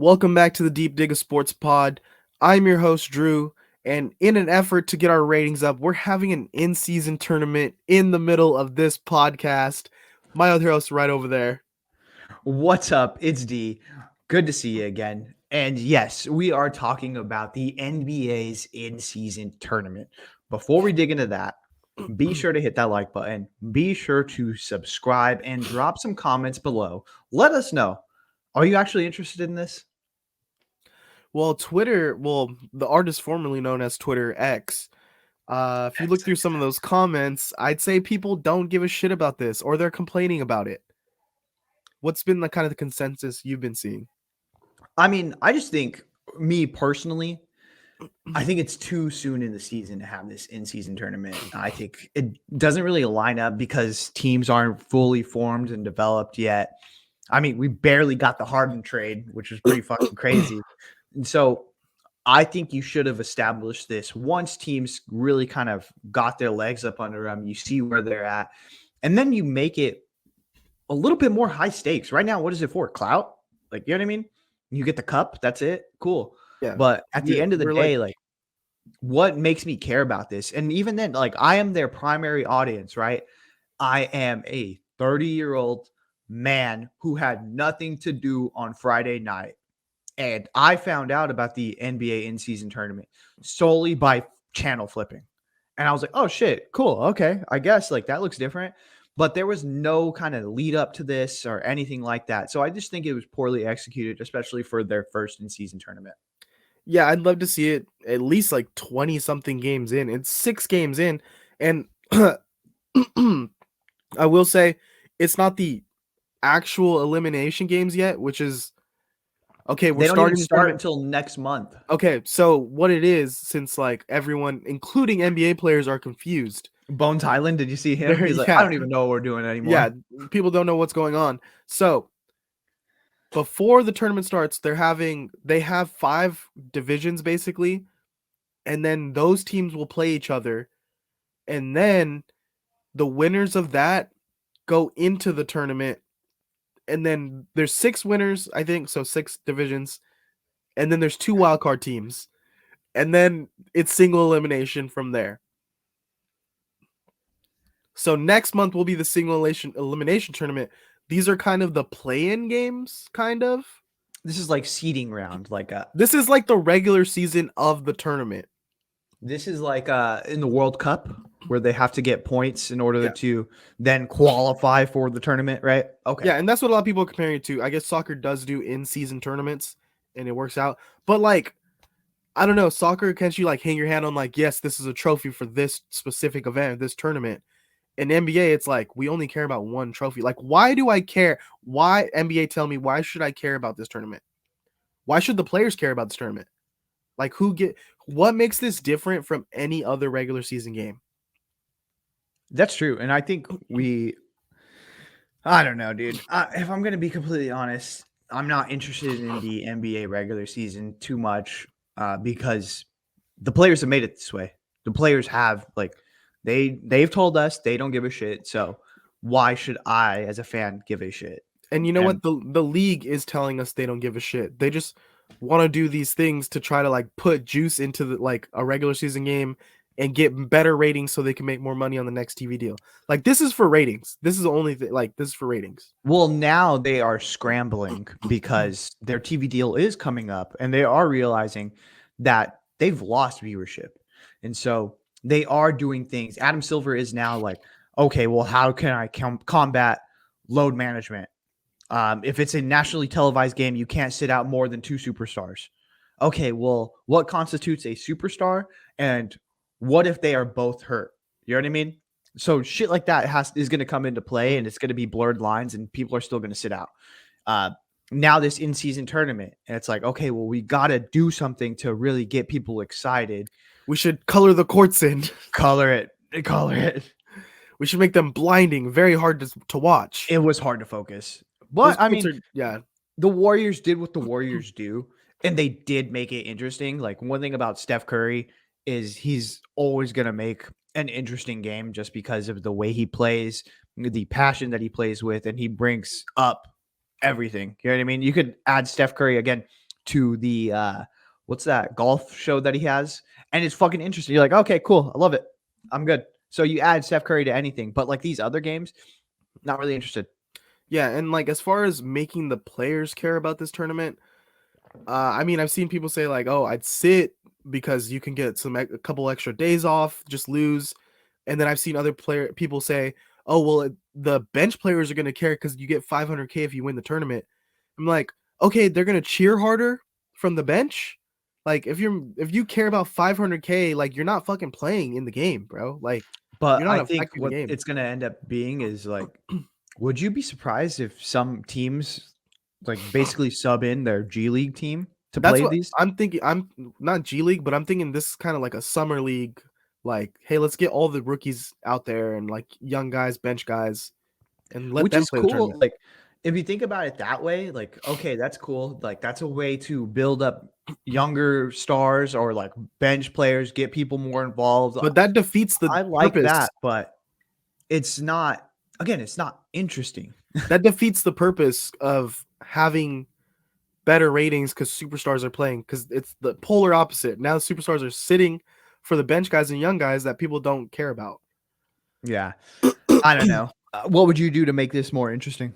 Welcome back to the Deep Dig of Sports Pod. I'm your host, Drew, and in an effort to get our ratings up, we're having an in-season tournament in the middle of this podcast. My other host right over there. What's up? It's D. Good to see you again. And yes, we are talking about the NBA's in-season tournament. Before we dig into that, be sure to hit that like button. Be sure to subscribe and drop some comments below. Let us know. Are you actually interested in this? The artist formerly known as Twitter X, if you look through some of those comments, I'd say people don't give a shit about this or they're complaining about it. What's been the kind of the consensus you've been seeing? I mean, I just think, me personally, I think it's too soon in the season to have this in-season tournament. I think it doesn't really line up because teams aren't fully formed and developed yet. I mean, we barely got the Harden trade, which was pretty fucking crazy. And so I think you should have established this once teams really kind of got their legs up under them. You see where they're at, and then you make it a little bit more high stakes. Right now, what is it for? Clout? Like, you know what I mean? You get the cup. That's it. Cool. Yeah. But at the end of the We're day, like, what makes me care about this? And even then, like, I am their primary audience, right? I am a 30-year-old man who had nothing to do on Friday night. And I found out about the NBA in-season tournament solely by channel flipping. And I was like, oh shit, cool. Okay. I guess like that looks different. But there was no kind of lead up to this or anything like that. So I just think it was poorly executed, especially for their first in-season tournament. Yeah, I'd love to see it at least like 20 something games in. It's 6 games in, and I will say it's not the actual elimination games yet, which is okay. We're They don't even starting the start tournament. until next month. Okay, so what it is, since like everyone, including NBA players, are confused. Bones Highland, did you see him? He's like, I don't even know what we're doing anymore. Yeah, people don't know what's going on. So before the tournament starts, they have 5 divisions basically, and then those teams will play each other, and then the winners of that go into the tournament, and then there's 6 winners, I think, so 6 divisions, and then there's 2 wildcard teams, and then it's single elimination from there. So next month will be the single elimination tournament. These are kind of the play-in games, kind of. This is like seeding round. This is like the regular season of the tournament. This is like in the World Cup where they have to get points in order to then qualify for the tournament, right? Okay. Yeah, and that's what a lot of people are comparing it to. I guess soccer does do in-season tournaments, and it works out. But like, I don't know, soccer, can't you like hang your hand on like, yes, this is a trophy for this specific event, this tournament. In NBA, it's like we only care about one trophy. Like, why do I care? Why NBA tell me why should I care about this tournament? Why should the players care about this tournament? Like, what makes this different from any other regular season game? That's true. And I think I don't know, dude. If I'm going to be completely honest, I'm not interested in the NBA regular season too much because the players have made it this way. The players have they've told us they don't give a shit. So why should I, as a fan, give a shit? And you know what? The league is telling us they don't give a shit. They just want to do these things to try to like put juice into like a regular season game and get better ratings so they can make more money on the next TV deal. Like, this is for ratings. This is the only thing. Like, this is for ratings. Well, now they are scrambling because their TV deal is coming up and they are realizing that they've lost viewership. And so they are doing things. Adam Silver is now like, okay, well, how can I combat load management? If it's a nationally televised game, you can't sit out more than 2 superstars. Okay, well, what constitutes a superstar? And what if they are both hurt? You know what I mean? So shit like that is going to come into play, and it's going to be blurred lines, and people are still going to sit out. Now this in-season tournament, and it's like, okay, well, we got to do something to really get people excited. We should color the courts in. Color it. We should make them blinding, very hard to watch. It was hard to focus. But I mean, the Warriors did what the Warriors do, and they did make it interesting. Like, one thing about Steph Curry is he's always going to make an interesting game just because of the way he plays, the passion that he plays with, and he brings up everything. You know what I mean? You could add Steph Curry again to the what's that golf show that he has, and it's fucking interesting. You're like, okay, cool, I love it, I'm good. So you add Steph Curry to anything, but like these other games, not really interested. Yeah, and like as far as making the players care about this tournament, I mean, I've seen people say like, "Oh, I'd sit because you can get a couple extra days off, just lose." And then I've seen other people say, "Oh, well, the bench players are going to care because you get 500K if you win the tournament." I'm like, okay, they're going to cheer harder from the bench. Like if you care about 500K, like you're not fucking playing in the game, bro. Like But you're not I think affecting the what game. it's going to end up being is like, would you be surprised if some teams like basically sub in their G League team to That's play what these? I'm thinking. I'm not G League, but I'm thinking this is kind of like a summer league. Like, hey, let's get all the rookies out there and like young guys, bench guys, and let Which them is play the cool. tournament. Like, if you think about it that way, like, okay, that's cool. Like, that's a way to build up younger stars or like bench players, get people more involved. But that defeats the I like purpose. that, but it's not, again, it's not interesting. That defeats the purpose of having better ratings because superstars are playing. Because it's the polar opposite. Now the superstars are sitting for the bench guys and young guys that people don't care about. Yeah. I don't know. What would you do to make this more interesting?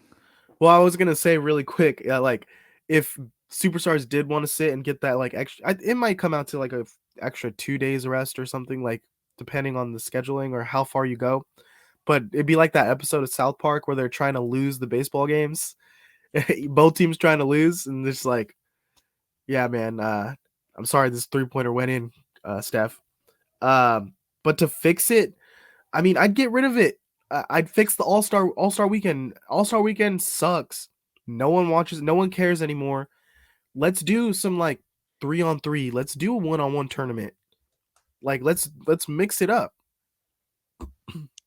Well, I was gonna say really quick, like if superstars did want to sit and get that like extra, it might come out to like a extra 2 days rest or something, like depending on the scheduling or how far you go. But it'd be like that episode of South Park where they're trying to lose the baseball games, both teams trying to lose, and just like, yeah, man, I'm sorry this 3-pointer went in, Steph. But to fix it, I mean, I'd get rid of it. I'd fix the All-Star weekend. All-Star weekend sucks. No one watches, no one cares anymore. Let's do some like 3-on-3. Let's do a 1-on-1 tournament. Like let's mix it up.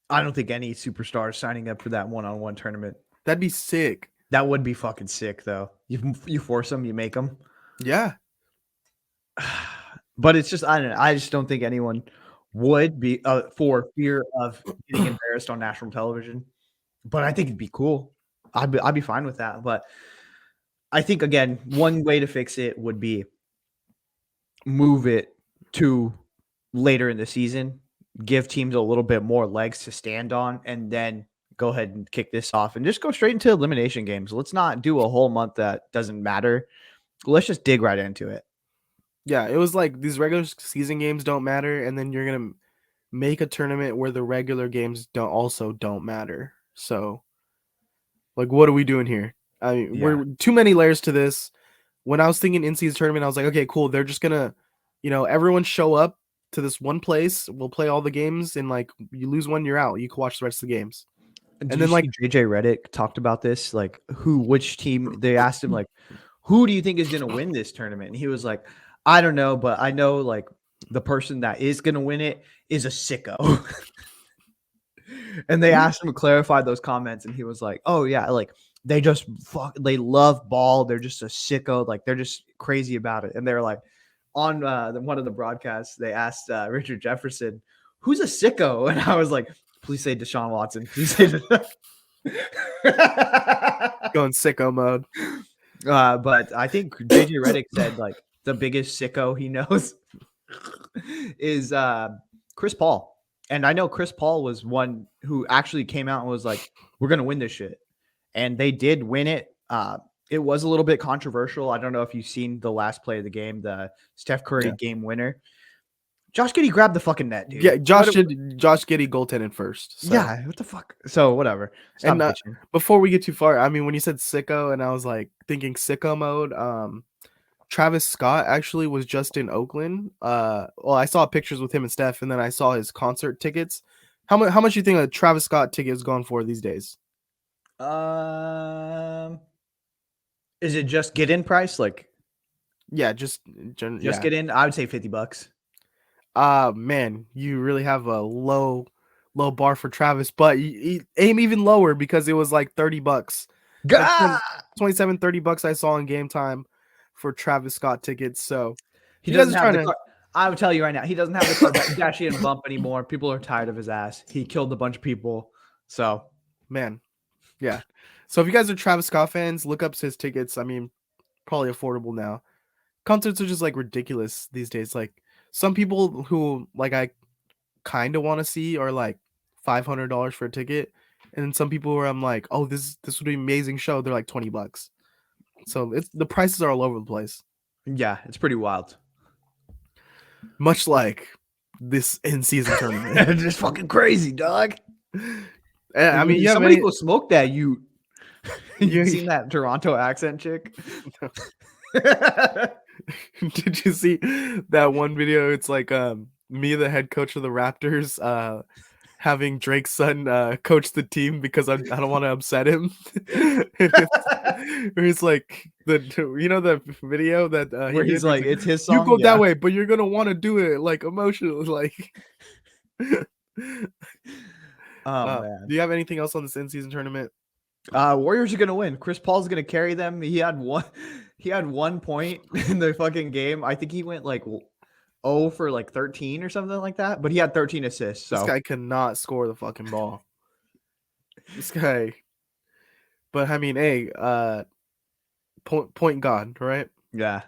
I don't think any superstar is signing up for that one-on-one tournament. That'd be sick. That would be fucking sick, though. You force them, you make them. Yeah. But it's just, I don't know. I just don't think anyone would be for fear of getting embarrassed on national television. But I think it'd be cool. I'd be fine with that. But I think, again, one way to fix it would be move it to later in the season, give teams a little bit more legs to stand on, and then go ahead and kick this off and just go straight into elimination games. Let's not do a whole month that doesn't matter. Let's just dig right into it. Yeah, it was like these regular season games don't matter, and then you're gonna make a tournament where the regular games don't matter. So, like, what are we doing here? I mean, Yeah. we're too many layers to this. When I was thinking in-season tournament, I was like, okay, cool. They're just gonna, everyone show up to this one place. We'll play all the games, and like, you lose one, you're out. You can watch the rest of the games. Did And you then like, see JJ Redick talked about this? Like, which team? They asked him, like, who do you think is going to win this tournament? And he was like, I don't know, but I know like the person that is going to win it is a sicko. And they asked him to clarify those comments, and he was like, oh yeah, like they just they love ball. They're just a sicko. Like they're just crazy about it. And they're like, on one of the broadcasts, they asked Richard Jefferson, who's a sicko? And I was like, please say Deshaun Watson. Please say going sicko mode. But I think JJ Redick said like the biggest sicko he knows is Chris Paul. And I know Chris Paul was one who actually came out and was like, we're going to win this shit. And they did win it. It was a little bit controversial. I don't know if you've seen the last play of the game, the Steph Curry game winner. Josh Giddey grabbed the fucking net, dude. Yeah, Josh Giddey goaltended first. So. Yeah, what the fuck? So whatever. Stop bitching. Before we get too far, I mean, when you said sicko, and I was like thinking sicko mode, Travis Scott actually was just in Oakland. Well, I saw pictures with him and Steph, and then I saw his concert tickets. How much do you think a Travis Scott ticket is going for these days? Is it just get in price? Like, yeah, just get in. I would say $50. Man, you really have a low bar for Travis, but you aim even lower because it was like $30. Like 27, $30 I saw in Game Time for Travis Scott tickets. So he doesn't have the I would tell you right now, he doesn't have the Kardashian bump anymore. People are tired of his ass. He killed a bunch of people. So, man, yeah. So if you guys are Travis Scott fans, look up his tickets. I mean, probably affordable now. concerts are just like ridiculous these days. Like some people who like I kind of want to see are like $500 for a ticket, and then some people where I'm like, oh, this would be an amazing show. They're like $20. So it's the prices are all over the place. Yeah, it's pretty wild. Much like this in-season tournament. It's just fucking crazy, dog. I mean, you have somebody any? go smoke that. You You, seen that Toronto accent chick? did you see that one video? It's like me, the head coach of the Raptors, having Drake's son coach the team because I don't want to upset him. It's like the the video that Where he's like, it's his song. you go Yeah. that way, but you're gonna want to do it like emotional, like. Oh man. Do you have anything else on this in-season tournament? Warriors are gonna win. Chris Paul's gonna carry them. He had 1 point in the fucking game. I think he went like 0 for like 13 or something like that. But he had 13 assists. So This guy cannot score the fucking ball. This guy. But I mean, hey, point God, right? yeah.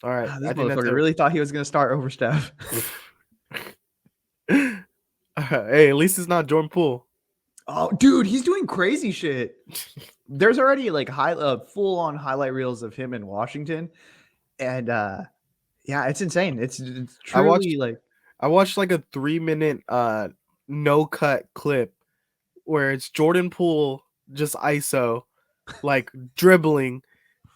All right. This I think that's motherfucker it. really thought he was gonna start over Steph. Hey, at least it's not Jordan Poole. Oh, dude, he's doing crazy shit. There's already like full on highlight reels of him in Washington, and yeah, it's insane. It's truly I watched like a 3-minute no cut clip where it's Jordan Poole just ISO, like dribbling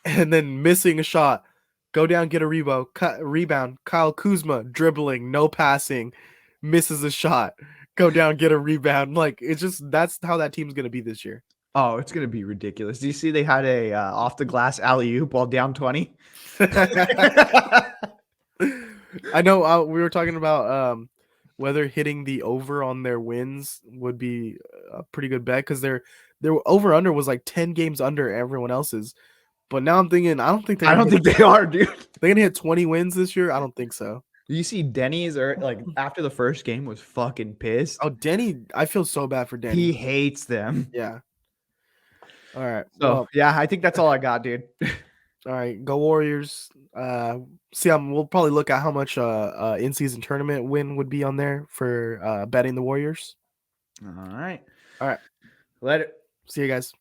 and then missing a shot. Go down, get a rebound. Kyle Kuzma dribbling, no passing, misses a shot. Go down, get a rebound. Like it's just that's how that team's gonna be this year. oh, it's gonna be ridiculous. Do you see they had a off the glass alley oop while down 20? I know we were talking about whether hitting the over on their wins would be a pretty good bet because their over under was like 10 games under everyone else's. But now I'm thinking I don't think I don't think they are, dude. they're gonna hit 20 wins this year. I don't think so. You see, Denny's or like after the first game was fucking pissed. Oh, Denny, I feel so bad for Denny. He hates them. Yeah. All right. So Well, yeah, I think that's all I got, dude. all right. Go Warriors. We'll probably look at how much in-season tournament win would be on there for betting the Warriors. All right. All right. Let it. See you guys.